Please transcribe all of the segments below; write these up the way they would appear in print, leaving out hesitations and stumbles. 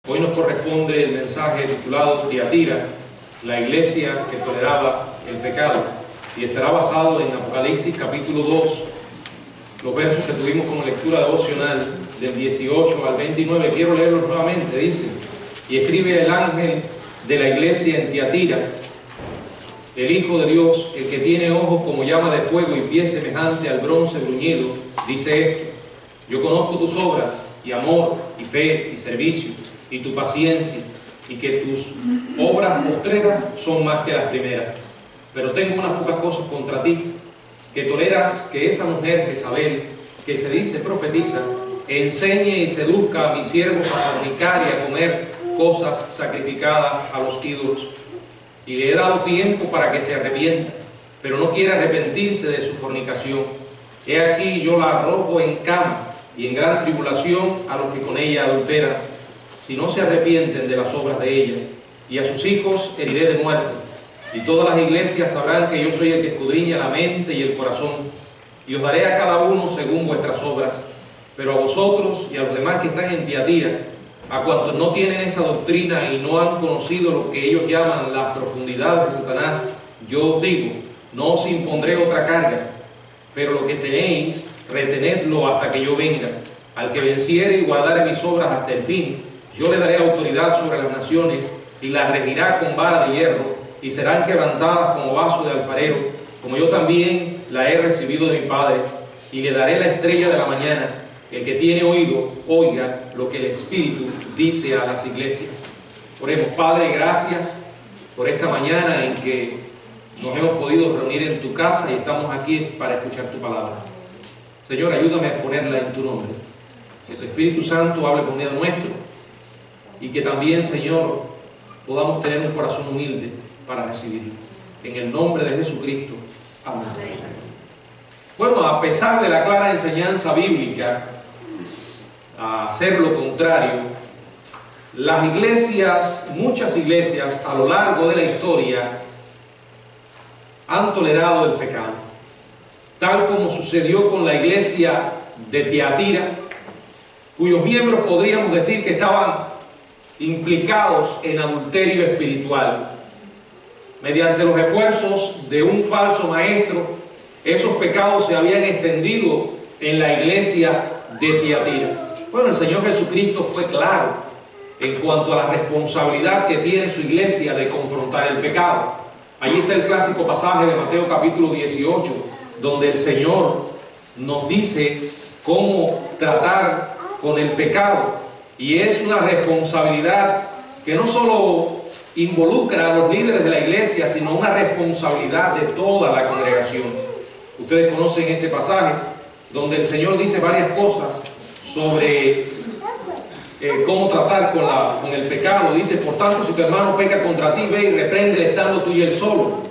Hoy nos corresponde el mensaje titulado Tiatira, la iglesia que toleraba el pecado, y estará basado en Apocalipsis capítulo 2, los versos que tuvimos como lectura devocional del 18 al 29. Quiero leerlos nuevamente. Dice: y escribe el ángel de la iglesia en Tiatira, el Hijo de Dios, el que tiene ojos como llama de fuego y pies semejante al bronce bruñido, dice esto: yo conozco tus obras, y amor, y fe, y servicio, y tu paciencia, y que tus obras postreras son más que las primeras. Pero tengo unas pocas cosas contra ti, que toleras que esa mujer Jezabel, que se dice profetiza, enseñe y seduzca a mis siervos a fornicar y a comer cosas sacrificadas a los ídolos. Y le he dado tiempo para que se arrepienta, pero no quiere arrepentirse de su fornicación. He aquí yo la arrojo en cama y en gran tribulación a los que con ella adulteran, si no se arrepienten de las obras de ella. Y a sus hijos heriré de muerte. Y todas las iglesias sabrán que yo soy el que escudriña la mente y el corazón, y os daré a cada uno según vuestras obras. Pero a vosotros y a los demás que están en Tiatira, a cuantos no tienen esa doctrina y no han conocido lo que ellos llaman las profundidades de Satanás, yo os digo, no os impondré otra carga, pero lo que tenéis, retenedlo hasta que yo venga. Al que venciere y guardare mis obras hasta el fin, yo le daré autoridad sobre las naciones, y las regirá con vara de hierro, y serán quebrantadas como vaso de alfarero, como yo también la he recibido de mi Padre. Y le daré la estrella de la mañana. El que tiene oído, oiga lo que el Espíritu dice a las iglesias. Oremos. Padre, gracias por esta mañana en que nos hemos podido reunir en tu casa y estamos aquí para escuchar tu palabra. Señor, ayúdame a exponerla en tu nombre. Que tu Espíritu Santo hable por medio nuestro, y que también, Señor, podamos tener un corazón humilde para recibirlo. En el nombre de Jesucristo. Amén. Bueno, a pesar de la clara enseñanza bíblica a hacer lo contrario, las iglesias, muchas iglesias a lo largo de la historia han tolerado el pecado, tal como sucedió con la iglesia de Tiatira, cuyos miembros podríamos decir que estaban implicados en adulterio espiritual. Mediante los esfuerzos de un falso maestro, esos pecados se habían extendido en la iglesia de Tiatira. Bueno, el Señor Jesucristo fue claro en cuanto a la responsabilidad que tiene su iglesia de confrontar el pecado. Allí está el clásico pasaje de Mateo capítulo 18, donde el Señor nos dice cómo tratar con el pecado. Y es una responsabilidad que no solo involucra a los líderes de la iglesia, sino una responsabilidad de toda la congregación. Ustedes conocen este pasaje donde el Señor dice varias cosas sobre cómo tratar con el pecado. Dice: por tanto, si tu hermano peca contra ti, ve y repréndele estando tú y él solo.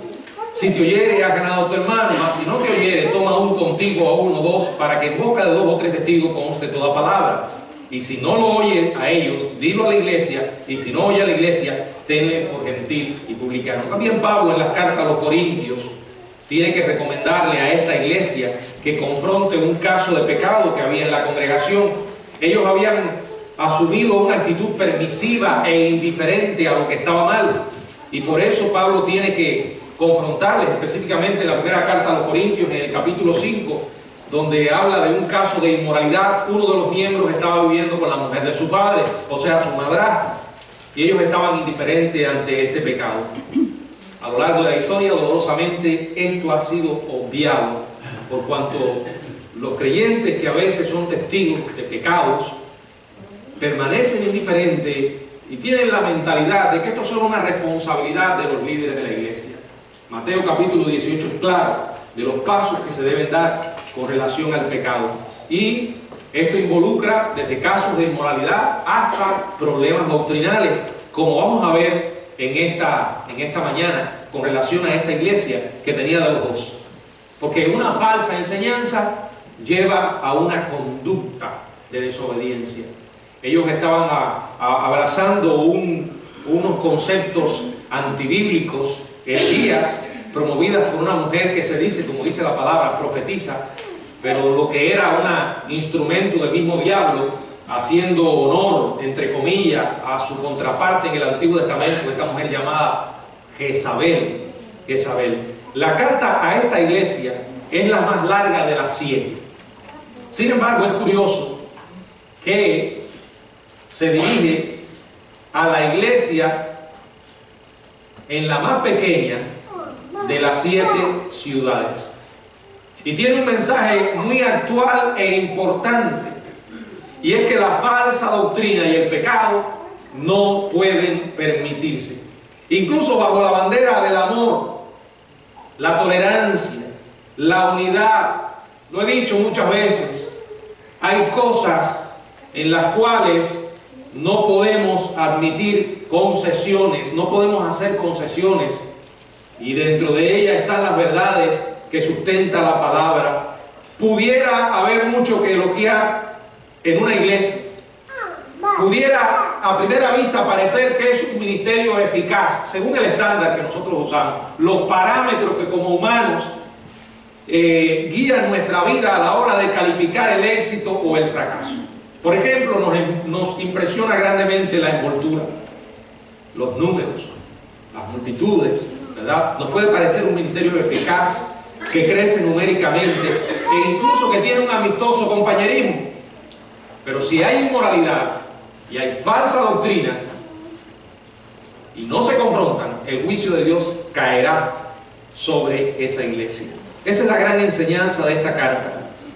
Si te oyere, has ganado a tu hermano, mas si no te oyere, toma un contigo a uno o dos, para que en boca de 2 o 3 testigos conste toda palabra. Y si no lo oye a ellos, dilo a la iglesia, y si no oye a la iglesia, tenle por gentil y publicano. También Pablo, en las cartas a los Corintios, tiene que recomendarle a esta iglesia que confronte un caso de pecado que había en la congregación. Ellos habían asumido una actitud permisiva e indiferente a lo que estaba mal, y por eso Pablo tiene que confrontarles, específicamente en la primera carta a los Corintios, en el capítulo 5, donde habla de un caso de inmoralidad. Uno de los miembros estaba viviendo con la mujer de su padre, o sea, su madrastra, y ellos estaban indiferentes ante este pecado. A lo largo de la historia, dolorosamente, esto ha sido obviado, por cuanto los creyentes, que a veces son testigos de pecados, permanecen indiferentes y tienen la mentalidad de que esto es solo una responsabilidad de los líderes de la iglesia. Mateo capítulo 18 es claro de los pasos que se deben dar con relación al pecado, y esto involucra desde casos de inmoralidad hasta problemas doctrinales, como vamos a ver en esta mañana con relación a esta iglesia que tenía de los dos. Porque una falsa enseñanza lleva a una conducta de desobediencia. Ellos estaban abrazando unos conceptos antibíblicos, herejías promovidas por una mujer que se dice, como dice la palabra, profetiza, pero lo que era un instrumento del mismo diablo, haciendo honor, entre comillas, a su contraparte en el Antiguo Testamento, esta mujer llamada Jezabel. La carta a esta iglesia es la más larga de las 7. Sin embargo, es curioso que se dirige a la iglesia en la más pequeña de las 7 ciudades. Y tiene un mensaje muy actual e importante. Y es que la falsa doctrina y el pecado no pueden permitirse. Incluso bajo la bandera del amor, la tolerancia, la unidad. Lo he dicho muchas veces, hay cosas en las cuales no podemos admitir concesiones, no podemos hacer concesiones, y dentro de ellas están las verdades que sustenta la palabra. Pudiera haber mucho que elogiar en una iglesia, pudiera a primera vista parecer que es un ministerio eficaz según el estándar que nosotros usamos, los parámetros que como humanos guían nuestra vida a la hora de calificar el éxito o el fracaso. Por ejemplo, nos impresiona grandemente la envoltura, los números, las multitudes, ¿verdad? Nos puede parecer un ministerio eficaz, que crece numéricamente e incluso que tiene un amistoso compañerismo. Pero si hay inmoralidad y hay falsa doctrina y no se confrontan, el juicio de Dios caerá sobre esa iglesia. Esa es la gran enseñanza de esta carta.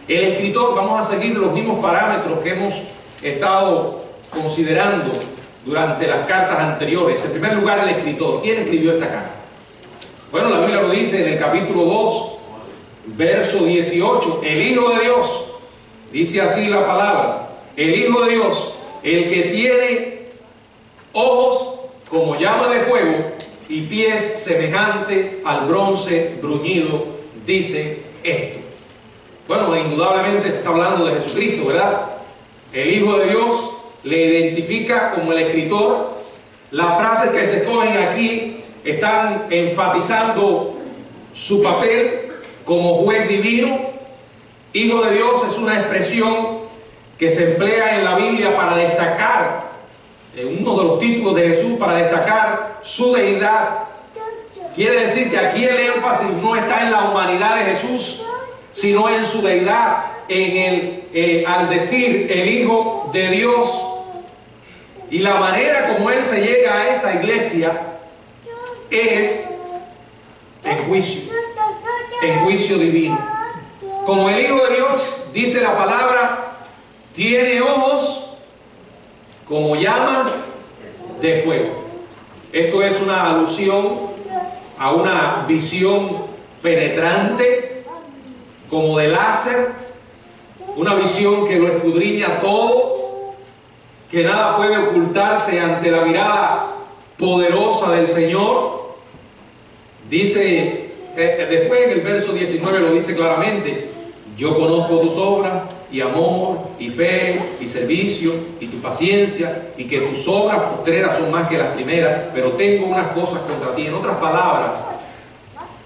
El escritor, vamos a seguir los mismos parámetros que hemos estado considerando durante las cartas anteriores. En primer lugar, el escritor. ¿Quién escribió esta carta? Bueno, la Biblia lo dice en el capítulo 2, verso 18. El Hijo de Dios, dice así la palabra, el Hijo de Dios, el que tiene ojos como llama de fuego y pies semejante al bronce bruñido, dice esto. Bueno, indudablemente se está hablando de Jesucristo, ¿verdad? El Hijo de Dios le identifica como el escritor. Las frases que se escogen aquí están enfatizando su papel como juez divino. Hijo de Dios es una expresión que se emplea en la Biblia para destacar, uno de los títulos de Jesús, para destacar su deidad. Quiere decir que aquí el énfasis no está en la humanidad de Jesús, sino en su deidad, al decir el Hijo de Dios. Y la manera como Él se llega a esta iglesia es en juicio divino. Como el Hijo de Dios, dice la palabra, tiene ojos como llama de fuego. Esto es una alusión a una visión penetrante, como de láser, una visión que lo escudriña todo, que nada puede ocultarse ante la mirada poderosa del Señor. Dice, después en el verso 19 lo dice claramente, yo conozco tus obras, y amor, y fe, y servicio, y tu paciencia, y que tus obras postreras son más que las primeras, pero tengo unas cosas contra ti. En otras palabras,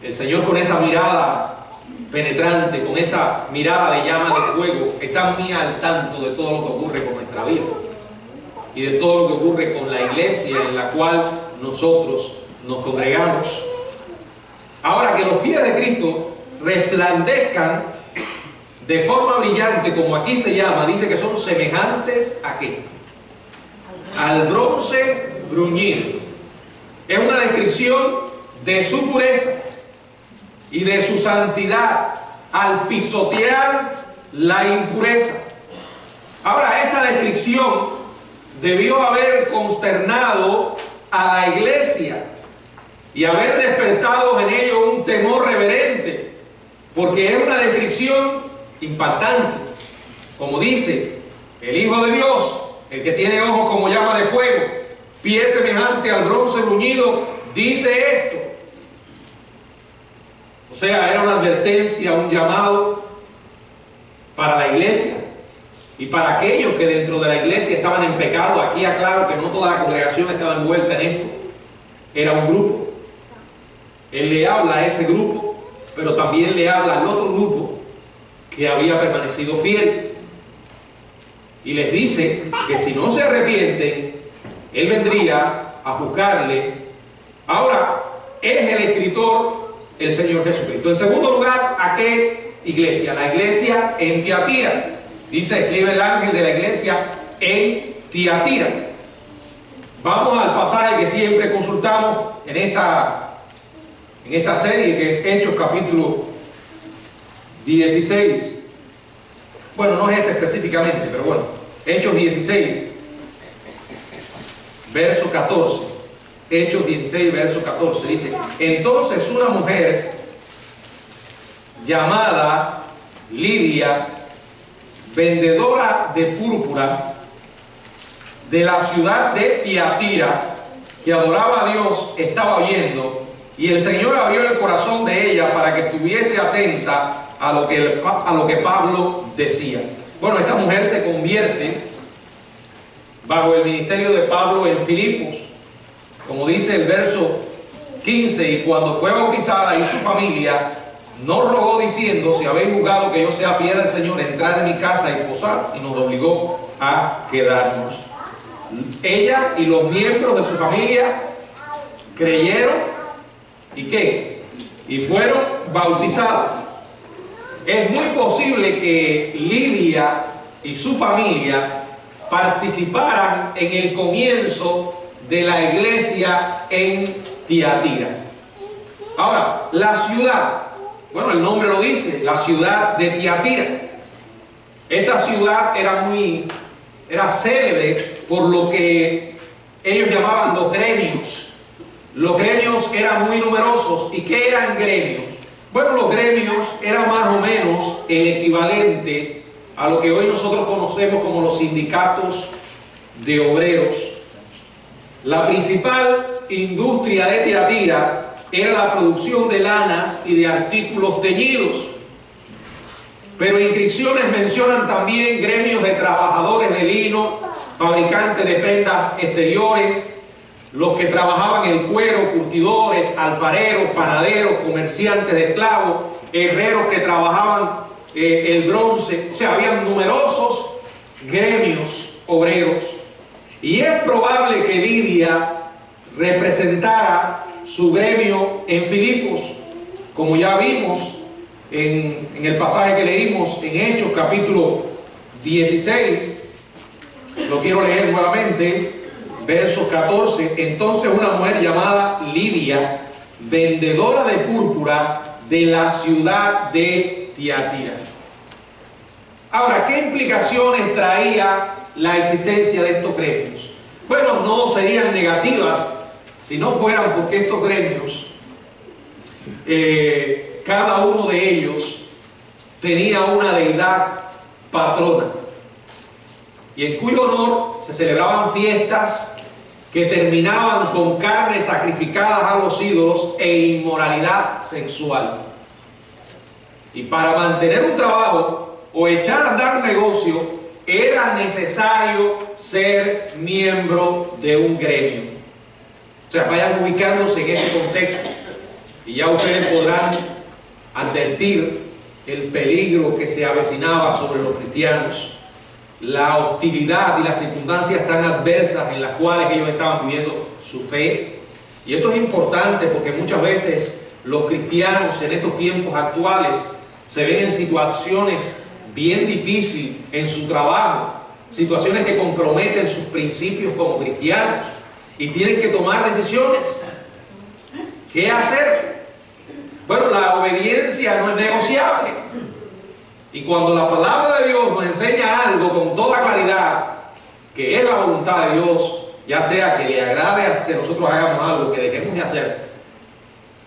el Señor, con esa mirada penetrante, con esa mirada de llama de fuego, está muy al tanto de todo lo que ocurre con nuestra vida y de todo lo que ocurre con la iglesia en la cual nosotros nos congregamos. Ahora, que los pies de Cristo resplandezcan de forma brillante, como aquí se llama, dice que son semejantes ¿a qué? Al bronce bruñido. Es una descripción de su pureza y de su santidad al pisotear la impureza. Ahora, esta descripción debió haber consternado a la iglesia y haber despertado en ello un temor reverente, porque es una descripción impactante. Como dice, el Hijo de Dios, el que tiene ojos como llama de fuego, pie semejante al bronce bruñido, dice esto. O sea, era una advertencia, un llamado para la iglesia y para aquellos que dentro de la iglesia estaban en pecado. Aquí aclaro que no toda la congregación estaba envuelta en esto, era un grupo. Él le habla a ese grupo, pero también le habla al otro grupo que había permanecido fiel. y les dice que si no se arrepienten, Él vendría a juzgarle. Ahora, Él es el escritor, el Señor Jesucristo. En segundo lugar, ¿a qué iglesia? La iglesia en Tiatira. Dice, escribe el ángel de la iglesia en Tiatira. Vamos al pasaje que siempre consultamos en esta serie, que es Hechos capítulo 16. Bueno, no es este específicamente, pero bueno, Hechos 16, verso 14. Hechos 16, verso 14, dice: entonces una mujer llamada Lidia, vendedora de púrpura de la ciudad de Tiatira, que adoraba a Dios, estaba oyendo, y el Señor abrió el corazón de ella para que estuviese atenta a lo que Pablo decía. Bueno, esta mujer se convierte bajo el ministerio de Pablo en Filipos, como dice el verso 15, y cuando fue bautizada y su familia, nos rogó diciendo: si habéis juzgado que yo sea fiel al Señor, entrad en mi casa y posad, y nos obligó a quedarnos. Ella y los miembros de su familia creyeron, ¿y qué? Y fueron bautizados. Es muy posible que Lidia y su familia participaran en el comienzo de la iglesia en Tiatira. Ahora, la ciudad, bueno, el nombre lo dice, la ciudad de Tiatira. Esta ciudad era célebre por lo que ellos llamaban los gremios. Los gremios eran muy numerosos. ¿Y qué eran gremios? Bueno, los gremios eran más o menos el equivalente a lo que hoy nosotros conocemos como los sindicatos de obreros. La principal industria de Tiatira era la producción de lanas y de artículos teñidos. Pero inscripciones mencionan también gremios de trabajadores de lino, fabricantes de prendas exteriores, los que trabajaban el cuero, curtidores, alfareros, panaderos, comerciantes de esclavos, herreros que trabajaban el bronce. O sea, habían numerosos gremios obreros. Y es probable que Lidia representara su gremio en Filipos, como ya vimos en el pasaje que leímos en Hechos capítulo 16. Lo quiero leer nuevamente, verso 14. Entonces una mujer llamada Lidia, vendedora de púrpura de la ciudad de Tiatira. Ahora, ¿qué implicaciones traía la existencia de estos gremios? Bueno, no serían negativas si no fueran porque estos gremios, cada uno de ellos tenía una deidad patrona, y en cuyo honor se celebraban fiestas que terminaban con carnes sacrificadas a los ídolos e inmoralidad sexual. Y para mantener un trabajo o echar a andar un negocio, era necesario ser miembro de un gremio. O sea, vayan ubicándose en ese contexto y ya ustedes podrán advertir el peligro que se avecinaba sobre los cristianos, la hostilidad y las circunstancias tan adversas en las cuales ellos estaban viviendo su fe. Y esto es importante porque muchas veces los cristianos en estos tiempos actuales se ven en situaciones bien difíciles en su trabajo, situaciones que comprometen sus principios como cristianos y tienen que tomar decisiones. ¿Qué hacer? Bueno, la obediencia no es negociable. Y cuando la palabra de Dios nos enseña algo con toda claridad, que es la voluntad de Dios, ya sea que le agrade a que nosotros hagamos algo, que dejemos de hacer,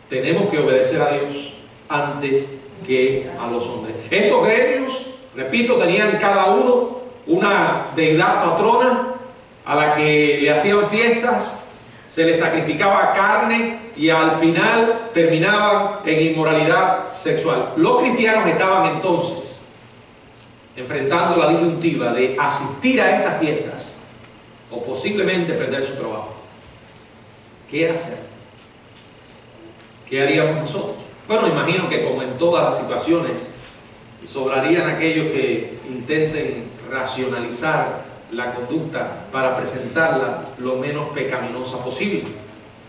tenemos que obedecer a Dios antes que a los hombres. Estos gremios, repito, tenían cada uno una deidad patrona a la que le hacían fiestas, se les sacrificaba carne y al final terminaban en inmoralidad sexual. Los cristianos estaban entonces enfrentando la disyuntiva de asistir a estas fiestas o posiblemente perder su trabajo. ¿Qué hacer? ¿Qué haríamos nosotros? Bueno, imagino que como en todas las situaciones, sobrarían aquellos que intenten racionalizar la conducta para presentarla lo menos pecaminosa posible.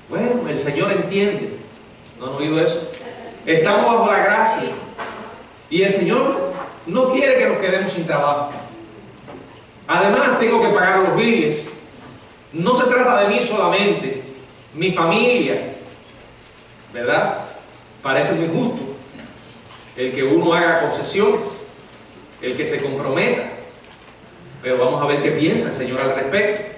Bueno, el Señor entiende. ¿No han oído eso? Estamos bajo la gracia y el Señor no quiere que nos quedemos sin trabajo. Además, tengo que pagar los biles. No se trata de mí solamente, mi familia, ¿verdad? Parece muy justo el que uno haga concesiones, el que se comprometa, pero vamos a ver qué piensa el Señor al respecto.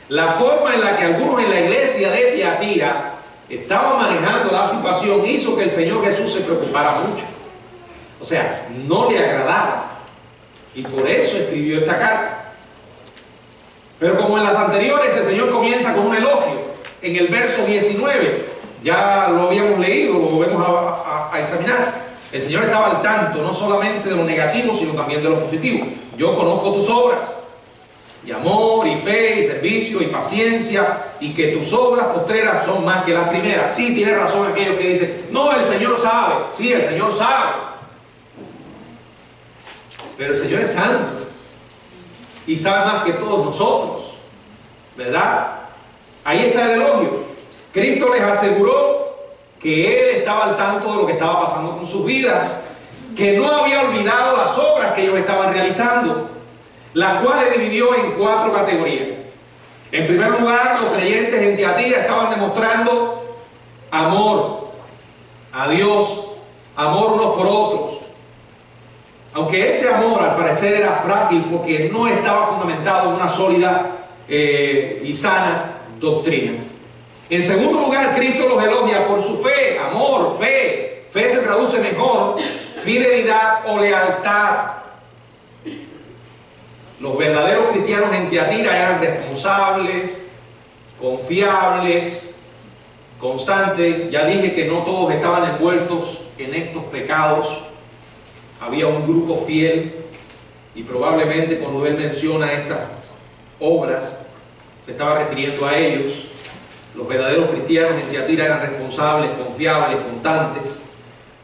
La forma en la que algunos en la iglesia de Tiatira estaban manejando la situación hizo que el Señor Jesús se preocupara mucho. O sea, no le agradaba, y por eso escribió esta carta. Pero como en las anteriores, el Señor comienza con un elogio. En el verso 19, ya lo habíamos leído, lo volvemos a examinar. El Señor estaba al tanto no solamente de lo negativo, sino también de lo positivo. Yo conozco tus obras, y amor, y fe, y servicio, y paciencia, y que tus obras postreras son más que las primeras. Sí, tiene razón aquellos que dicen, no, el Señor sabe. Sí, el Señor sabe. Pero el Señor es santo, y sabe más que todos nosotros, ¿verdad? Ahí está el elogio. Cristo les aseguró que Él estaba al tanto de lo que estaba pasando con sus vidas, que no había olvidado las obras que ellos estaban realizando, las cuales dividió en 4 categorías. En primer lugar, los creyentes en Tiatira estaban demostrando amor a Dios, amor unos por otros. Aunque ese amor al parecer era frágil porque no estaba fundamentado en una sólida y sana doctrina. En segundo lugar, Cristo los elogia por su fe, amor, fe. Fe se traduce mejor, fidelidad o lealtad. Los verdaderos cristianos en Tiatira eran responsables, confiables, constantes. Ya dije que no todos estaban envueltos en estos pecados. Había un grupo fiel, y probablemente cuando él menciona estas obras se estaba refiriendo a ellos. Los verdaderos cristianos en Tiatira eran responsables, confiables, constantes.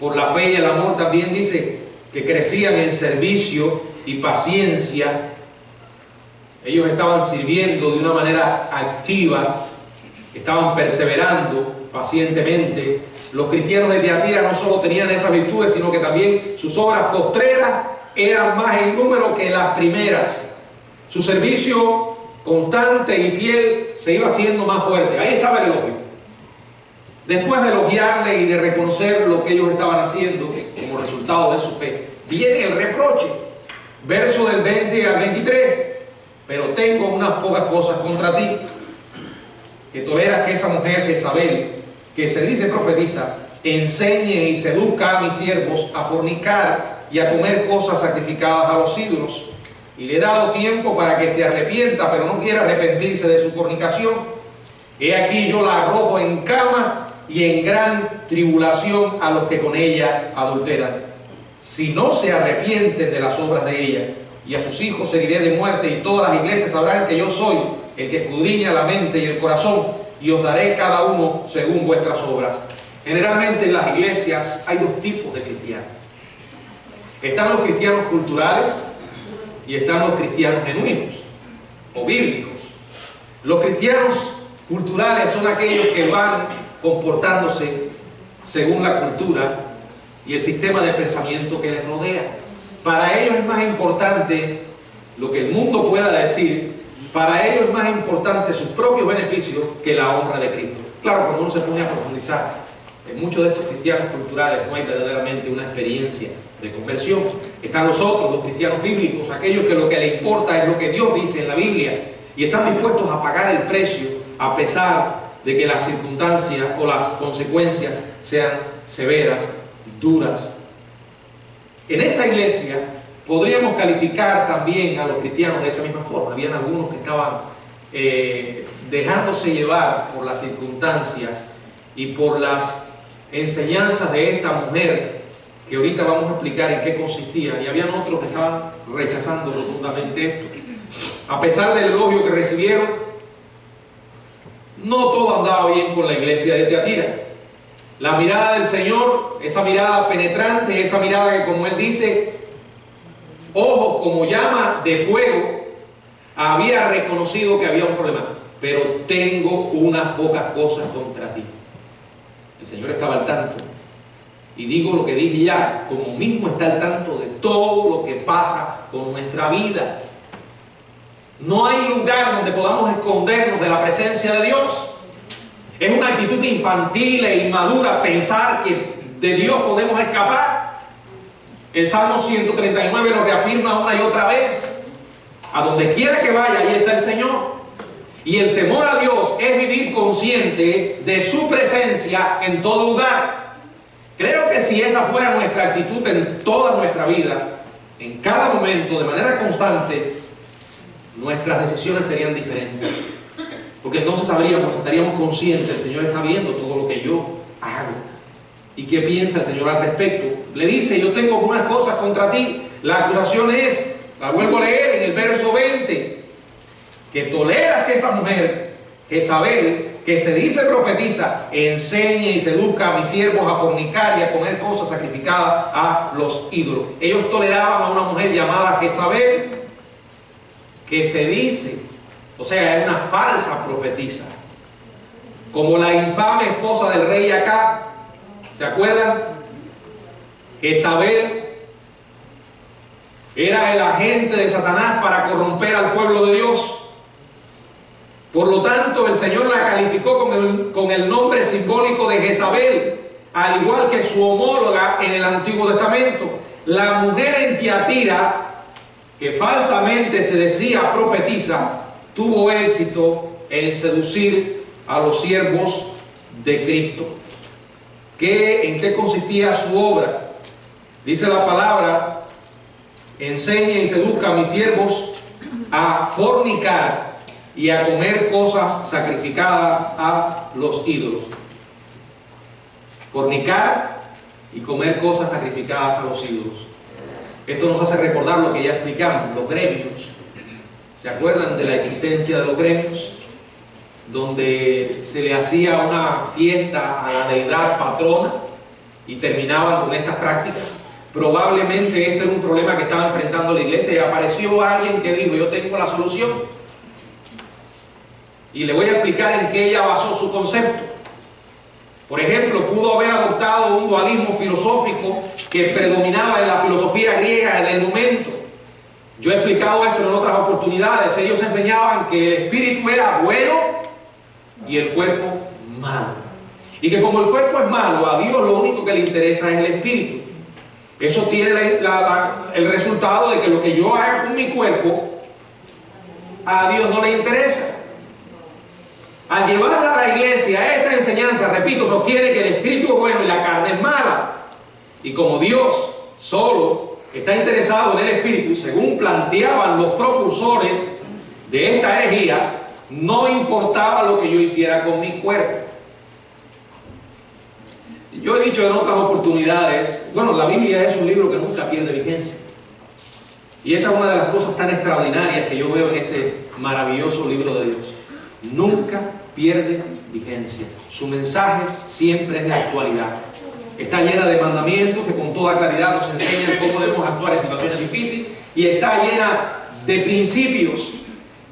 Por la fe y el amor también dice que crecían en servicio y paciencia. Ellos estaban sirviendo de una manera activa, estaban perseverando pacientemente. Los cristianos de Tiatira no solo tenían esas virtudes, sino que también sus obras postreras eran más en número que las primeras. Su servicio constante y fiel se iba haciendo más fuerte. Ahí estaba el elogio. Después de elogiarle y de reconocer lo que ellos estaban haciendo como resultado de su fe, viene el reproche. Verso del 20 al 23. Pero tengo unas pocas cosas contra ti, que toleras que esa mujer Jezabel, que se dice profetiza, enseñe y seduzca a mis siervos a fornicar y a comer cosas sacrificadas a los ídolos. Y le he dado tiempo para que se arrepienta, pero no quiere arrepentirse de su fornicación. He aquí yo la arrojo en cama y en gran tribulación a los que con ella adulteran. Si no se arrepienten de las obras de ella, y a sus hijos seguiré de muerte, y todas las iglesias sabrán que yo soy el que escudriña la mente y el corazón, y os daré cada uno según vuestras obras. Generalmente en las iglesias hay 2 tipos de cristianos. Están los cristianos culturales y están los cristianos genuinos o bíblicos. Los cristianos culturales son aquellos que van comportándose según la cultura y el sistema de pensamiento que les rodea. Para ellos es más importante lo que el mundo pueda decir, para ellos es más importante sus propios beneficios que la honra de Cristo. Claro, cuando uno se pone a profundizar en muchos de estos cristianos culturales no hay verdaderamente una experiencia de conversión. Están los otros, los cristianos bíblicos, aquellos que lo que les importa es lo que Dios dice en la Biblia y están dispuestos a pagar el precio a pesar de que las circunstancias o las consecuencias sean severas, duras. En esta iglesia podríamos calificar también a los cristianos de esa misma forma. Habían algunos que estaban dejándose llevar por las circunstancias y por las enseñanzas de esta mujer, que ahorita vamos a explicar en qué consistían, y habían otros que estaban rechazando rotundamente esto. A pesar del elogio que recibieron, no todo andaba bien con la iglesia de Tiatira. La mirada del Señor, esa mirada penetrante, esa mirada que, como Él dice, ojos como llama de fuego, había reconocido que había un problema. Pero tengo unas pocas cosas contra ti. El Señor estaba al tanto. Y digo lo que dije ya, como mismo está al tanto de todo lo que pasa con nuestra vida. No hay lugar donde podamos escondernos de la presencia de Dios. Es una actitud infantil e inmadura pensar que de Dios podemos escapar. El Salmo 139 lo reafirma una y otra vez. A donde quiera que vaya, ahí está el Señor. Y el temor a Dios es vivir consciente de su presencia en todo lugar. Creo que si esa fuera nuestra actitud en toda nuestra vida, en cada momento, de manera constante, nuestras decisiones serían diferentes. Porque entonces estaríamos conscientes, el Señor está viendo todo lo que yo hago. ¿Y qué piensa el Señor al respecto? Le dice, yo tengo algunas cosas contra ti. La acusación es, la vuelvo a leer en el verso 20, que toleras que esa mujer, Jezabel, que se dice profetiza, enseñe y seduzca a mis siervos a fornicar y a comer cosas sacrificadas a los ídolos. Ellos toleraban a una mujer llamada Jezabel, que se dice, o sea, es una falsa profetisa, como la infame esposa del rey Acab. ¿Se acuerdan? Jezabel era el agente de Satanás para corromper al pueblo de Dios. Por lo tanto, el Señor la calificó con el nombre simbólico de Jezabel, al igual que su homóloga en el Antiguo Testamento. La mujer en Tiatira, que falsamente se decía profetiza, tuvo éxito en seducir a los siervos de Cristo. ¿En qué consistía su obra? Dice la palabra, enseña y seduzca a mis siervos a fornicar y a comer cosas sacrificadas a los ídolos. Fornicar y comer cosas sacrificadas a los ídolos. Esto nos hace recordar lo que ya explicamos, los gremios. ¿Se acuerdan de la existencia de los gremios? Donde se le hacía una fiesta a la deidad patrona y terminaban con estas prácticas. Probablemente este era un problema que estaba enfrentando la iglesia y apareció alguien que dijo, yo tengo la solución. Y le voy a explicar en qué ella basó su concepto. Por ejemplo, pudo haber adoptado un dualismo filosófico que predominaba en la filosofía griega en el momento. Yo he explicado esto en otras oportunidades. Ellos enseñaban que el espíritu era bueno y el cuerpo malo. Y que como el cuerpo es malo, a Dios lo único que le interesa es el espíritu. Eso tiene el resultado de que lo que yo haga con mi cuerpo, a Dios no le interesa. Al llevarla a la iglesia, esta enseñanza, repito, sostiene que el espíritu es bueno y la carne es mala. Y como Dios solo está interesado en el espíritu, según planteaban los propulsores de esta herejía, no importaba lo que yo hiciera con mi cuerpo. Yo he dicho en otras oportunidades, bueno, la Biblia es un libro que nunca pierde vigencia. Y esa es una de las cosas tan extraordinarias que yo veo en este maravilloso libro de Dios. Nunca pierde vigencia. Su mensaje siempre es de actualidad. Está llena de mandamientos que con toda claridad nos enseñan cómo debemos actuar en situaciones difíciles, y está llena de principios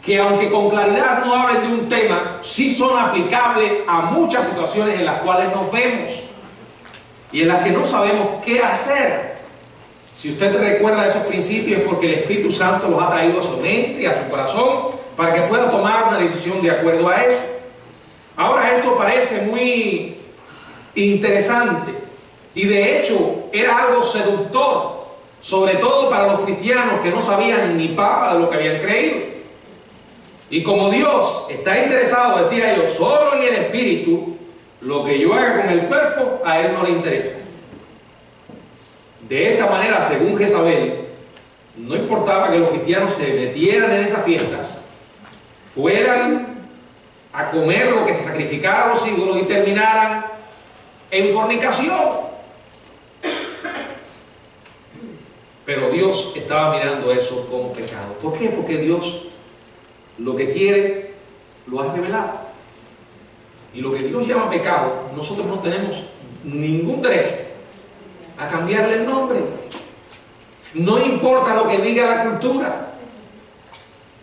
que, aunque con claridad no hablen de un tema, sí son aplicables a muchas situaciones en las cuales nos vemos y en las que no sabemos qué hacer. Si usted recuerda esos principios es porque el Espíritu Santo los ha traído a su mente y a su corazón para que pueda tomar una decisión de acuerdo a eso. Ahora, esto parece muy interesante y de hecho era algo seductor, sobre todo para los cristianos que no sabían ni papa de lo que habían creído. Y como Dios está interesado, decía yo, solo en el espíritu, lo que yo haga con el cuerpo a Él no le interesa. De esta manera, según Jezabel, no importaba que los cristianos se metieran en esas fiestas, fueran a comer lo que se sacrificara a los ídolos y terminaran en fornicación. Pero Dios estaba mirando eso como pecado. ¿Por qué? Porque Dios lo que quiere lo ha revelado. Y lo que Dios llama pecado, nosotros no tenemos ningún derecho a cambiarle el nombre. No importa lo que diga la cultura.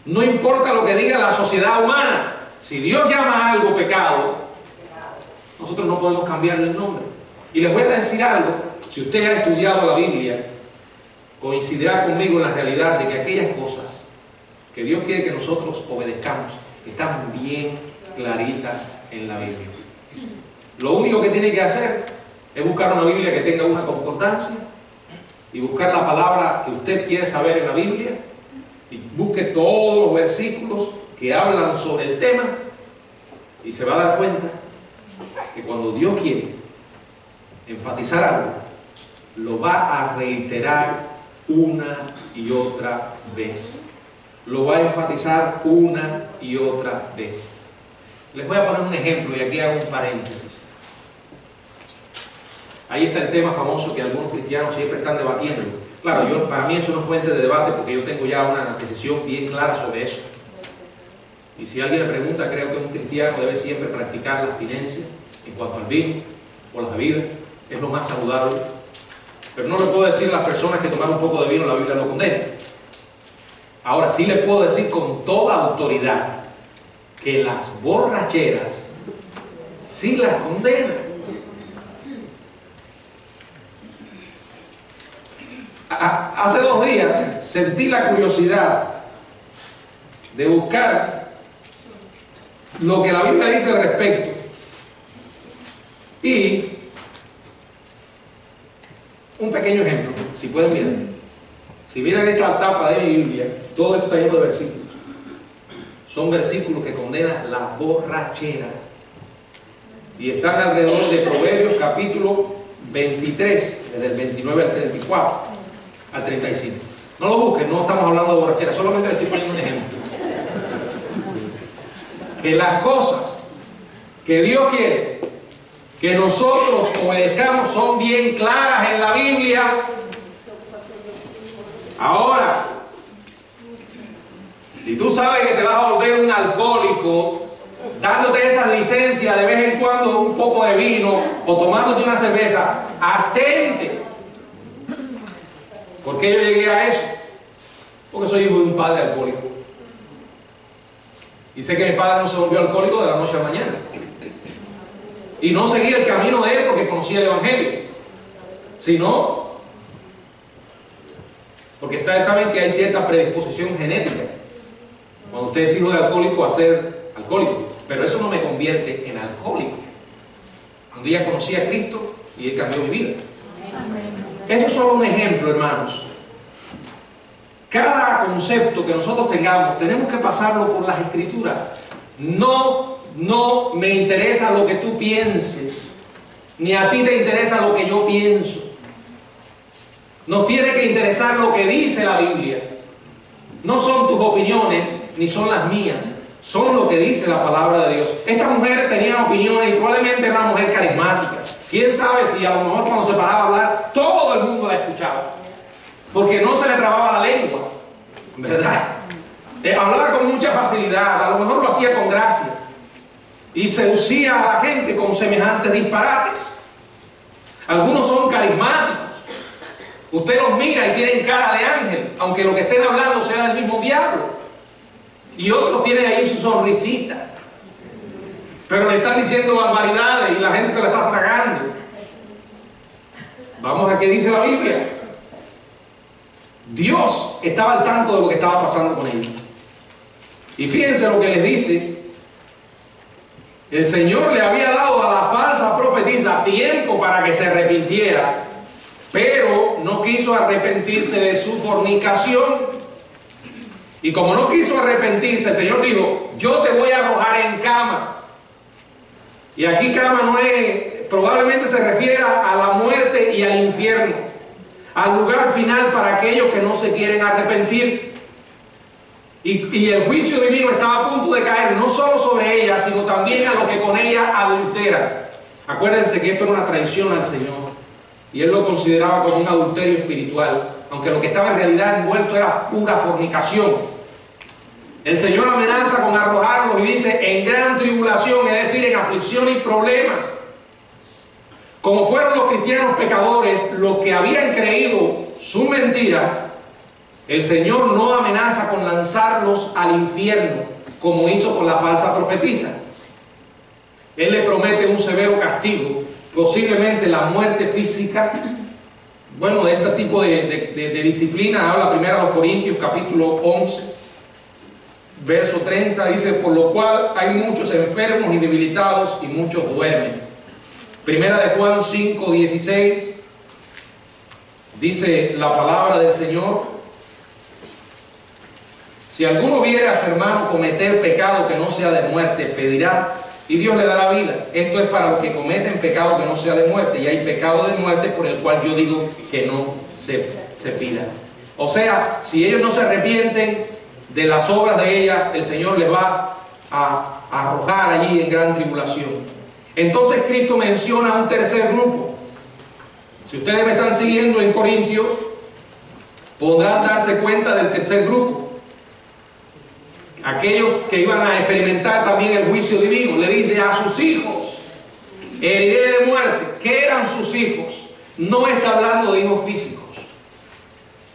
No importa lo que diga la sociedad humana. Si Dios llama a algo pecado, nosotros no podemos cambiarle el nombre. Y les voy a decir algo. Si usted ha estudiado la Biblia, coincidirá conmigo en la realidad de que aquellas cosas que Dios quiere que nosotros obedezcamos están bien claritas en la Biblia. Lo único que tiene que hacer es buscar una Biblia que tenga una concordancia y buscar la palabra que usted quiere saber en la Biblia y busque todos los versículos que hablan sobre el tema y se va a dar cuenta que cuando Dios quiere enfatizar algo, lo va a reiterar una y otra vez. Lo va a enfatizar una y otra vez. Les voy a poner un ejemplo y aquí hago un paréntesis. Ahí está el tema famoso que algunos cristianos siempre están debatiendo. Claro, para mí eso no es fuente de debate porque yo tengo ya una decisión bien clara sobre eso. Y si alguien me pregunta, creo que un cristiano debe siempre practicar la abstinencia en cuanto al vino o las bebidas. Es lo más saludable. Pero no le puedo decir a las personas que tomar un poco de vino la Biblia lo condena. Ahora sí le puedo decir con toda autoridad que las borracheras sí las condenan. Hace 2 días sentí la curiosidad de buscar lo que la Biblia dice al respecto. Y un pequeño ejemplo, si pueden mirar. Si miran esta tapa de mi Biblia, todo esto está lleno de versículos. Son versículos que condenan la borrachera. Y están alrededor de Proverbios capítulo 23, desde el 29 al 34, al 35. No lo busquen, no estamos hablando de borrachera, solamente les estoy poniendo un ejemplo. Que las cosas que Dios quiere que nosotros obedezcamos son bien claras en la Biblia. Ahora, si tú sabes que te vas a volver un alcohólico dándote esas licencias de vez en cuando un poco de vino o tomándote una cerveza, atente. ¿Por qué yo llegué a eso? Porque soy hijo de un padre alcohólico. Y sé que mi padre no se volvió alcohólico de la noche a la mañana. Y no seguí el camino de él porque conocía el Evangelio, sino porque ustedes saben que hay cierta predisposición genética cuando usted es hijo de alcohólico a ser alcohólico, pero eso no me convierte en alcohólico. Un día conocí a Cristo y él cambió mi vida. Eso es solo un ejemplo, hermanos. Cada concepto que nosotros tengamos tenemos que pasarlo por las Escrituras. No me interesa lo que tú pienses, ni a ti te interesa lo que yo pienso. Nos tiene que interesar lo que dice la Biblia. No son tus opiniones, ni son las mías. Son lo que dice la palabra de Dios. Esta mujer tenía opiniones y probablemente era una mujer carismática. Quién sabe si a lo mejor cuando se paraba a hablar, todo el mundo la escuchaba. Porque no se le trababa la lengua, ¿verdad? Hablaba con mucha facilidad, a lo mejor lo hacía con gracia. Y seducía a la gente con semejantes disparates. Algunos son carismáticos. Usted los mira y tienen cara de ángel, aunque lo que estén hablando sea del mismo diablo. Y otros tienen ahí su sonrisita. Pero le están diciendo barbaridades y la gente se la está tragando. Vamos a qué dice la Biblia. Dios estaba al tanto de lo que estaba pasando con ellos. Y fíjense lo que les dice. El Señor le había dado a la falsa profetisa tiempo para que se arrepintiera, pero no quiso arrepentirse de su fornicación. Y como no quiso arrepentirse, el Señor dijo: yo te voy a arrojar en cama. Y aquí cama no es, probablemente se refiera a la muerte y al infierno, al lugar final para aquellos que no se quieren arrepentir. Y el juicio divino estaba a punto de caer no solo sobre ella, sino también a los que con ella adulteran. Acuérdense que esto era una traición al Señor y él lo consideraba como un adulterio espiritual, aunque lo que estaba en realidad envuelto era pura fornicación. El Señor amenaza con arrojarlos y dice: en gran tribulación, es decir, en aflicción y problemas. Como fueron los cristianos pecadores los que habían creído su mentira, el Señor no amenaza con lanzarlos al infierno, como hizo con la falsa profetisa. Él le promete un severo castigo, posiblemente la muerte física. Bueno, de este tipo de disciplina habla 1 Corintios capítulo 11, verso 30, dice: por lo cual hay muchos enfermos y debilitados y muchos duermen. 1 Juan 5, 16, dice la palabra del Señor: si alguno viere a su hermano cometer pecado que no sea de muerte, pedirá y Dios le dará vida. Esto es para los que cometen pecado que no sea de muerte, y hay pecado de muerte por el cual yo digo que no se pida. O sea, si ellos no se arrepienten de las obras de ella, el Señor les va a arrojar allí en gran tribulación. Entonces Cristo menciona un tercer grupo. Si ustedes me están siguiendo en Corintios, podrán darse cuenta del tercer grupo. Aquellos que iban a experimentar también el juicio divino. Le dice: a sus hijos heriré de muerte. ¿Qué eran sus hijos? No está hablando de hijos físicos.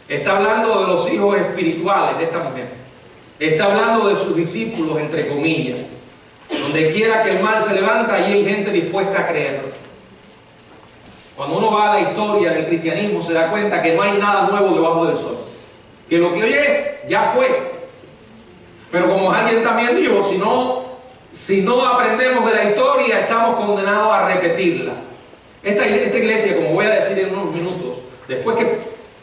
Está hablando de los hijos espirituales de esta mujer. Está hablando de sus discípulos, entre comillas. Donde quiera que el mal se levanta, allí hay gente dispuesta a creerlo. Cuando uno va a la historia del cristianismo, se da cuenta que no hay nada nuevo debajo del sol. Que lo que hoy es, ya fue. Pero como alguien también dijo, si no aprendemos de la historia, estamos condenados a repetirla. Esta iglesia, como voy a decir en unos minutos, después que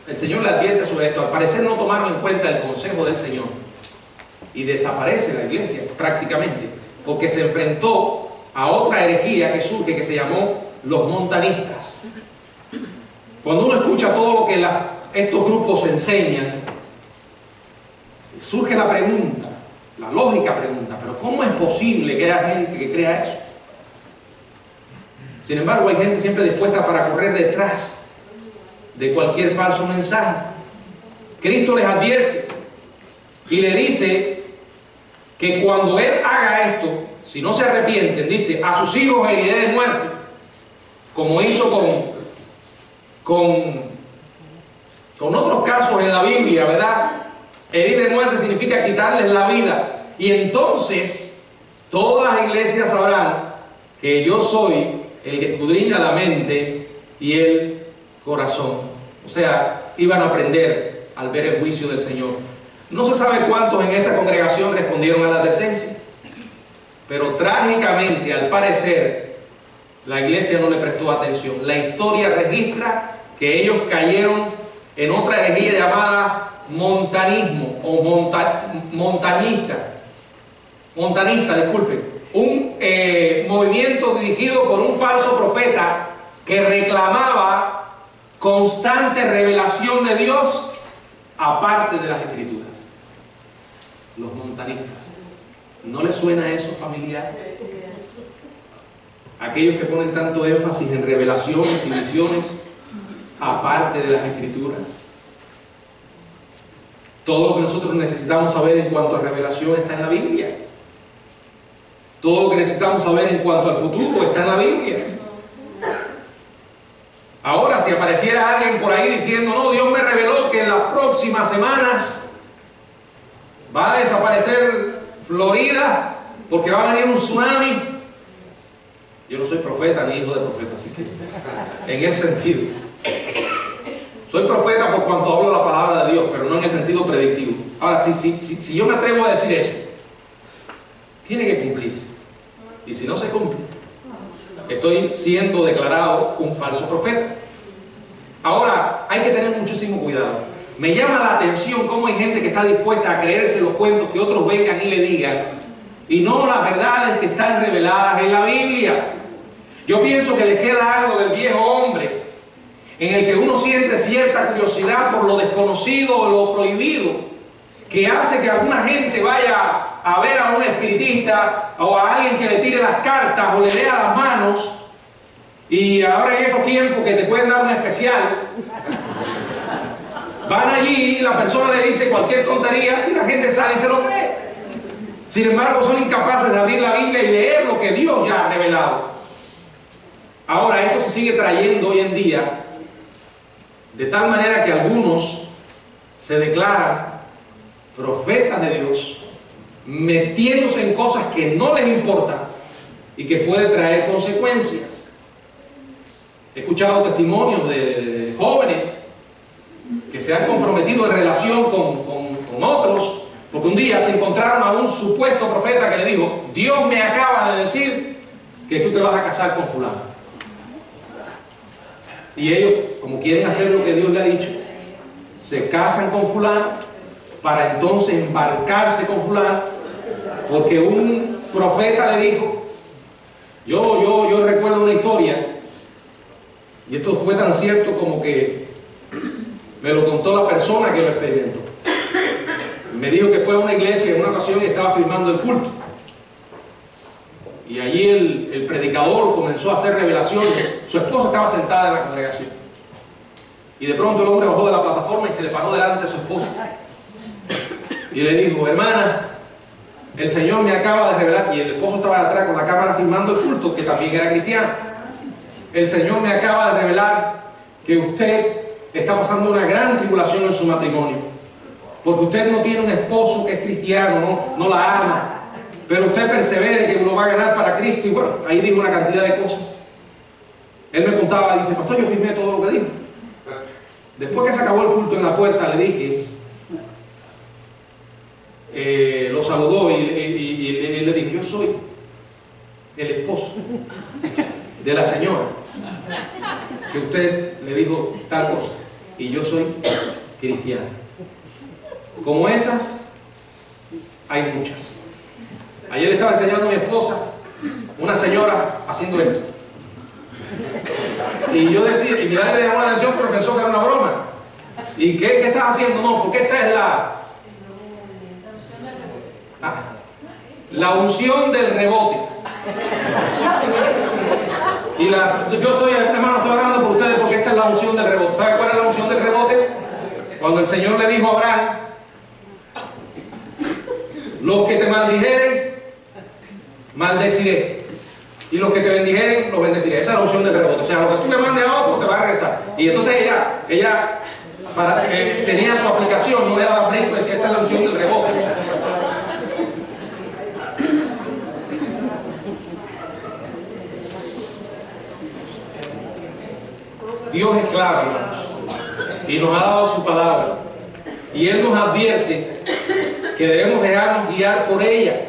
el Señor le advierte sobre esto, al parecer no tomaron en cuenta el consejo del Señor. Y desaparece la iglesia prácticamente, porque se enfrentó a otra herejía que surge, que se llamó los montanistas. Cuando uno escucha todo lo que estos grupos enseñan, surge la pregunta, la lógica pregunta: ¿pero cómo es posible que haya gente que crea eso? Sin embargo, hay gente siempre dispuesta para correr detrás de cualquier falso mensaje. Cristo les advierte y le dice que cuando Él haga esto, si no se arrepienten, dice: a sus hijos heriré de muerte, como hizo con otros casos en la Biblia, ¿verdad? Herir de muerte significa quitarles la vida. Y entonces todas las iglesias sabrán que yo soy el que escudriña la mente y el corazón. O sea, iban a aprender al ver el juicio del Señor. No se sabe cuántos en esa congregación respondieron a la advertencia, pero trágicamente, al parecer, la iglesia no le prestó atención. La historia registra que ellos cayeron en otra herejía llamada montanismo o montanista, disculpen, un movimiento dirigido por un falso profeta que reclamaba constante revelación de Dios aparte de las Escrituras. Los montanistas. ¿No les suena eso familiar? Aquellos que ponen tanto énfasis en revelaciones y visiones aparte de las Escrituras. Todo lo que nosotros necesitamos saber en cuanto a revelación está en la Biblia. Todo lo que necesitamos saber en cuanto al futuro está en la Biblia. Ahora, si apareciera alguien por ahí diciendo: no, Dios me reveló que en las próximas semanas va a desaparecer Florida porque va a venir un tsunami. Yo no soy profeta ni hijo de profeta, así que en ese sentido soy profeta por cuanto hablo la palabra de Dios, pero no en el sentido predictivo. Ahora, si yo me atrevo a decir eso, tiene que cumplirse. Y si no se cumple, estoy siendo declarado un falso profeta. Ahora, hay que tener muchísimo cuidado. Me llama la atención cómo hay gente que está dispuesta a creerse los cuentos que otros vengan y le digan, y no las verdades que están reveladas en la Biblia. Yo pienso que les queda algo del viejo hombre, en el que uno siente cierta curiosidad por lo desconocido o lo prohibido, que hace que alguna gente vaya a ver a un espiritista o a alguien que le tire las cartas o le lea las manos. Y ahora en estos tiempos que te pueden dar un especial, van allí y la persona le dice cualquier tontería y la gente sale y se lo cree. Sin embargo, son incapaces de abrir la Biblia y leer lo que Dios ya ha revelado. Ahora, esto se sigue trayendo hoy en día, de tal manera que algunos se declaran profetas de Dios, metiéndose en cosas que no les importan y que puede traer consecuencias. He escuchado testimonios de jóvenes que se han comprometido en relación con otros, porque un día se encontraron a un supuesto profeta que le dijo: Dios me acaba de decir que tú te vas a casar con fulano. Y ellos, como quieren hacer lo que Dios le ha dicho, se casan con fulano para entonces embarcarse con fulano, porque un profeta le dijo. Yo recuerdo una historia, y esto fue tan cierto como que me lo contó la persona que lo experimentó. Me dijo que fue a una iglesia en una ocasión y estaba filmando el culto. Y allí el predicador comenzó a hacer revelaciones. Su esposa estaba sentada en la congregación. Y de pronto el hombre bajó de la plataforma y se le paró delante de su esposa. Y le dijo: hermana, el Señor me acaba de revelar. Y el esposo estaba atrás con la cámara filmando el culto, que también era cristiano. El Señor me acaba de revelar que usted está pasando una gran tribulación en su matrimonio, porque usted no tiene un esposo que es cristiano, no la ama, pero usted persevere que lo va a ganar para Cristo. Y bueno, ahí dijo una cantidad de cosas. Él me contaba, dice: pastor, yo firmé todo lo que dijo. Después que se acabó el culto, en la puerta le dije, lo saludó y le dije: yo soy el esposo de la señora que usted le dijo tal cosa, y yo soy cristiano. Como esas hay muchas. Ayer le estaba enseñando a mi esposa una señora haciendo esto, y yo decía, y mi madre le llamó la atención porque pensó que era una broma. ¿Y qué estás haciendo? No, porque esta es la unción del rebote. Y yo estoy, hermano, estoy hablando por ustedes porque esta es la unción del rebote. ¿Sabe cuál es la unción del rebote? Cuando el Señor le dijo a Abraham: los que te maldijeren, maldeciré, y los que te bendijeren, los bendeciré. Esa es la unción del rebote. O sea, lo que tú le mandes a otro te va a regresar. Y entonces ella tenía su aplicación, no le daba brinco, decía: esta es la unción del rebote. Dios es claro, hermanos, y nos ha dado su palabra, y Él nos advierte que debemos dejarnos guiar por ella.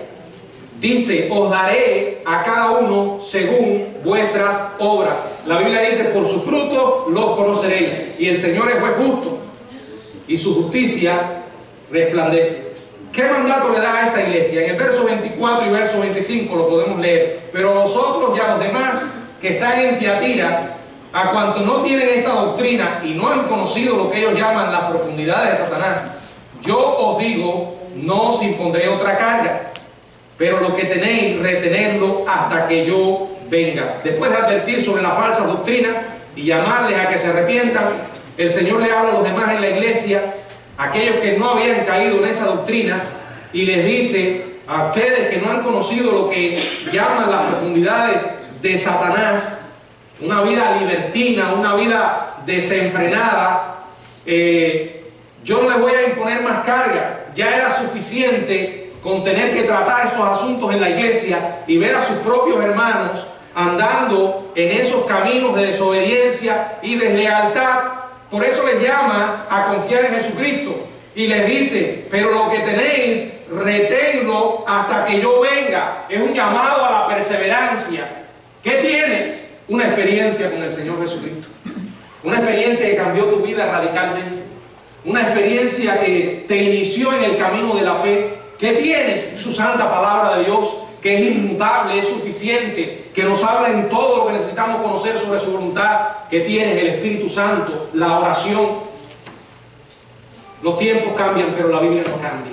Dice: os daré a cada uno según vuestras obras. La Biblia dice: por su fruto los conoceréis. Y el Señor es juez justo, y su justicia resplandece. ¿Qué mandato le da a esta iglesia? En el verso 24 y verso 25 lo podemos leer. Pero a vosotros y a los demás que están en Tiatira, a cuantos no tienen esta doctrina y no han conocido lo que ellos llaman las profundidades de Satanás, yo os digo: no os impondré otra carga, pero lo que tenéis, retenedlo hasta que yo venga. Después de advertir sobre la falsa doctrina y llamarles a que se arrepientan, el Señor le habla a los demás en la iglesia, aquellos que no habían caído en esa doctrina, y les dice: a ustedes que no han conocido lo que llaman las profundidades de Satanás, una vida libertina, una vida desenfrenada, yo no les voy a imponer más carga. Ya era suficiente con tener que tratar esos asuntos en la iglesia y ver a sus propios hermanos andando en esos caminos de desobediencia y deslealtad. Por eso les llama a confiar en Jesucristo y les dice: pero lo que tenéis, reténlo hasta que yo venga. Es un llamado a la perseverancia. ¿Qué tienes? Una experiencia con el Señor Jesucristo, una experiencia que cambió tu vida radicalmente, una experiencia que te inició en el camino de la fe. ¿Qué tienes? Su santa palabra de Dios, que es inmutable, es suficiente, que nos habla en todo lo que necesitamos conocer sobre su voluntad. ¿Qué tienes? El Espíritu Santo, la oración. Los tiempos cambian, pero la Biblia no cambia.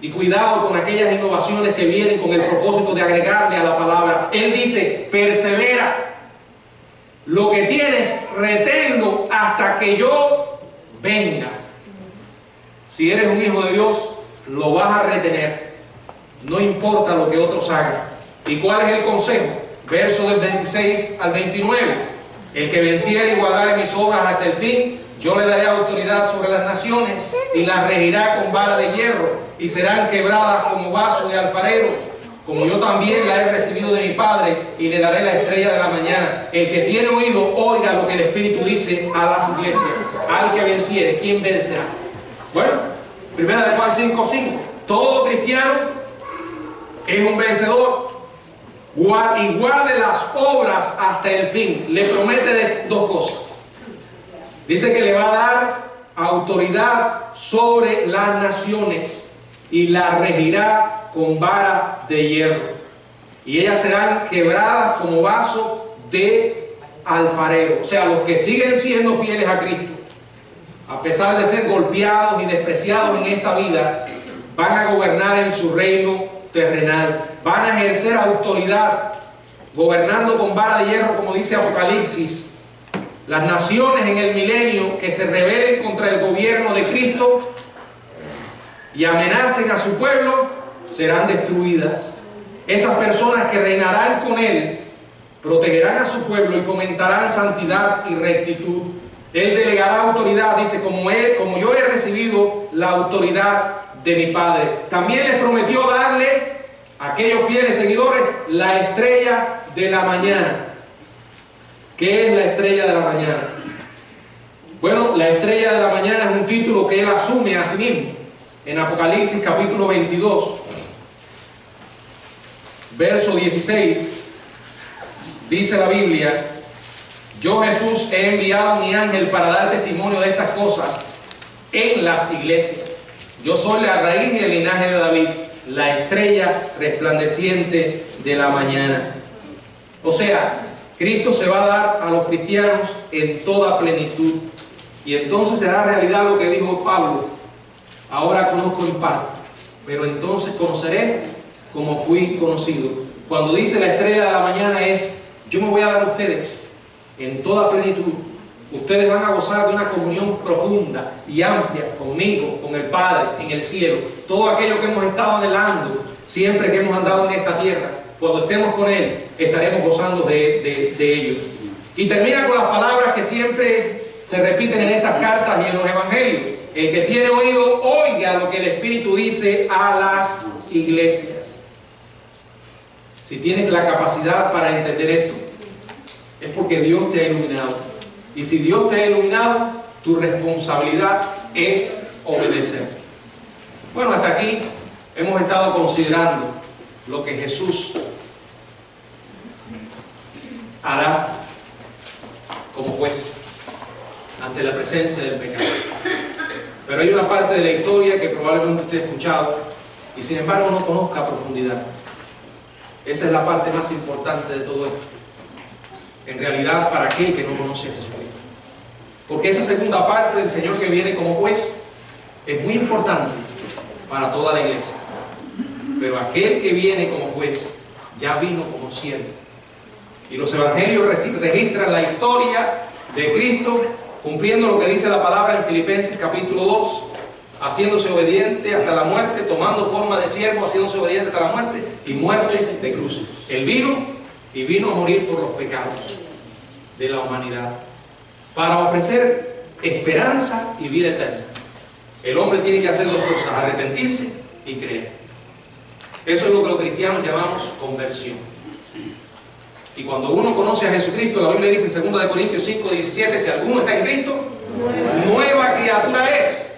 Y cuidado con aquellas innovaciones que vienen con el propósito de agregarle a la palabra. Él dice: persevera. Lo que tienes, reténlo hasta que yo venga. Si eres un hijo de Dios, lo vas a retener. No importa lo que otros hagan. ¿Y cuál es el consejo? verso del 26 al 29. El que venciere y guardare mis obras hasta el fin, yo le daré autoridad sobre las naciones y las regirá con vara de hierro y serán quebradas como vaso de alfarero. Como yo también la he recibido de mi Padre y le daré la estrella de la mañana. El que tiene oído, oiga lo que el Espíritu dice a las iglesias. Al que venciere, ¿quién vencerá? Bueno, 1 Juan 5:5. Todo cristiano es un vencedor. Y guarde las obras hasta el fin. Le promete dos cosas. Dice que le va a dar autoridad sobre las naciones y las regirá con vara de hierro. Y ellas serán quebradas como vaso de alfarero. O sea, los que siguen siendo fieles a Cristo, a pesar de ser golpeados y despreciados en esta vida, van a gobernar en su reino terrenal. Van a ejercer autoridad, gobernando con vara de hierro, como dice Apocalipsis. Las naciones en el milenio que se rebelen contra el gobierno de Cristo y amenacen a su pueblo, serán destruidas. Esas personas que reinarán con Él, protegerán a su pueblo y fomentarán santidad y rectitud. Él delegará autoridad, dice, como yo he recibido la autoridad de mi Padre. También les prometió darle a aquellos fieles seguidores la estrella de la mañana. ¿Qué es la estrella de la mañana? Bueno, la estrella de la mañana es un título que Él asume a sí mismo. En Apocalipsis capítulo 22, verso 16, dice la Biblia: yo, Jesús, he enviado a mi ángel para dar testimonio de estas cosas en las iglesias. Yo soy la raíz y el linaje de David, la estrella resplandeciente de la mañana. O sea, Cristo se va a dar a los cristianos en toda plenitud. Y entonces será realidad lo que dijo Pablo: ahora conozco en parte, pero entonces conoceré como fui conocido. Cuando dice la estrella de la mañana es: yo me voy a dar a ustedes en toda plenitud. Ustedes van a gozar de una comunión profunda y amplia conmigo, con el Padre, en el cielo. Todo aquello que hemos estado anhelando siempre que hemos andado en esta tierra, cuando estemos con Él, estaremos gozando de ello. Y termina con las palabras que siempre se repiten en estas cartas y en los evangelios: el que tiene oído, oiga lo que el Espíritu dice a las iglesias. Si tienes la capacidad para entender esto, es porque Dios te ha iluminado. Y si Dios te ha iluminado, tu responsabilidad es obedecer. Bueno, hasta aquí hemos estado considerando lo que Jesús hará como juez ante la presencia del pecado. Pero hay una parte de la historia que probablemente usted ha escuchado y sin embargo no conozca a profundidad. Esa es la parte más importante de todo esto, en realidad, para aquel que no conoce a Jesucristo. Porque esta segunda parte del Señor que viene como juez es muy importante para toda la iglesia. Pero aquel que viene como juez ya vino como siervo. Y los evangelios registran la historia de Cristo cumpliendo lo que dice la palabra en Filipenses capítulo 2, haciéndose obediente hasta la muerte, tomando forma de siervo, haciéndose obediente hasta la muerte y muerte de cruz. Él vino a morir por los pecados de la humanidad, para ofrecer esperanza y vida eterna. El hombre tiene que hacer dos cosas: arrepentirse y creer. Eso es lo que los cristianos llamamos conversión. Y cuando uno conoce a Jesucristo, la Biblia dice en 2 Corintios 5:17, si alguno está en Cristo, nueva criatura es.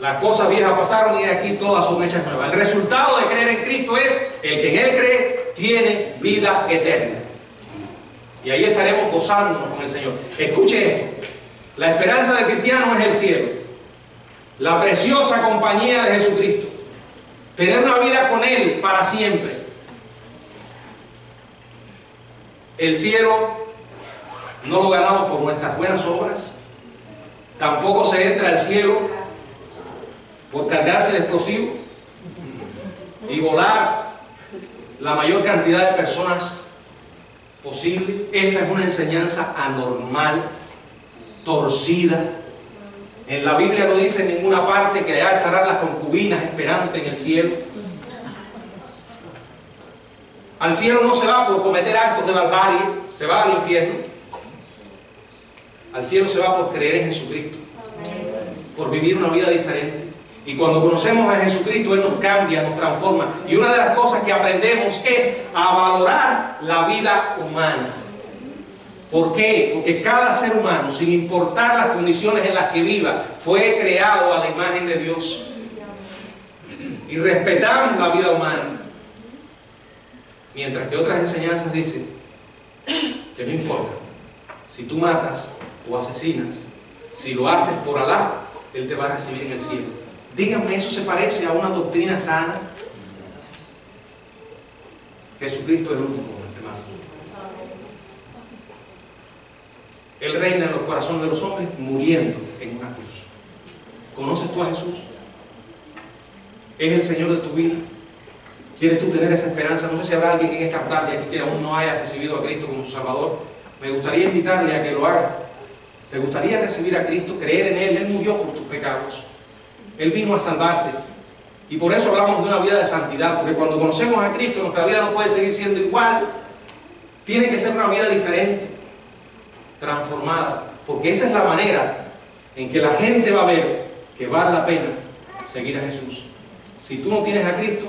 Las cosas viejas pasaron y aquí todas son hechas nuevas. El resultado de creer en Cristo es: el que en Él cree tiene vida eterna. Y ahí estaremos gozándonos con el Señor. Escuche esto: la esperanza del cristiano es el cielo, la preciosa compañía de Jesucristo, tener una vida con Él para siempre. El cielo no lo ganamos por nuestras buenas obras, tampoco se entra al cielo por cargarse de explosivos y volar la mayor cantidad de personas posible. Esa es una enseñanza anormal, torcida. En la Biblia no dice en ninguna parte que allá estarán las concubinas esperándote en el cielo. Al cielo no se va por cometer actos de barbarie, se va al infierno. Al cielo se va por creer en Jesucristo, por vivir una vida diferente. Y cuando conocemos a Jesucristo, Él nos cambia, nos transforma. Y una de las cosas que aprendemos es a valorar la vida humana. ¿Por qué? Porque cada ser humano, sin importar las condiciones en las que viva, fue creado a la imagen de Dios. Y respetamos la vida humana. Mientras que otras enseñanzas dicen que no importa. Si tú matas o asesinas, si lo haces por Alá, Él te va a recibir en el cielo. Díganme, ¿eso se parece a una doctrina sana? Jesucristo es el único, hermano. Él reina en los corazones de los hombres muriendo en una cruz. ¿Conoces tú a Jesús? ¿Es el Señor de tu vida? ¿Quieres tú tener esa esperanza? No sé si habrá alguien en esta tarde aquí que aún no haya recibido a Cristo como su Salvador. Me gustaría invitarle a que lo haga. ¿Te gustaría recibir a Cristo, creer en Él? Él murió por tus pecados. Él vino a salvarte. Y por eso hablamos de una vida de santidad, porque cuando conocemos a Cristo, nuestra vida no puede seguir siendo igual. Tiene que ser una vida diferente, transformada, porque esa es la manera en que la gente va a ver que vale la pena seguir a Jesús. Si tú no tienes a Cristo,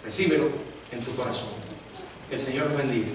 recíbelo en tu corazón. Que el Señor los bendiga.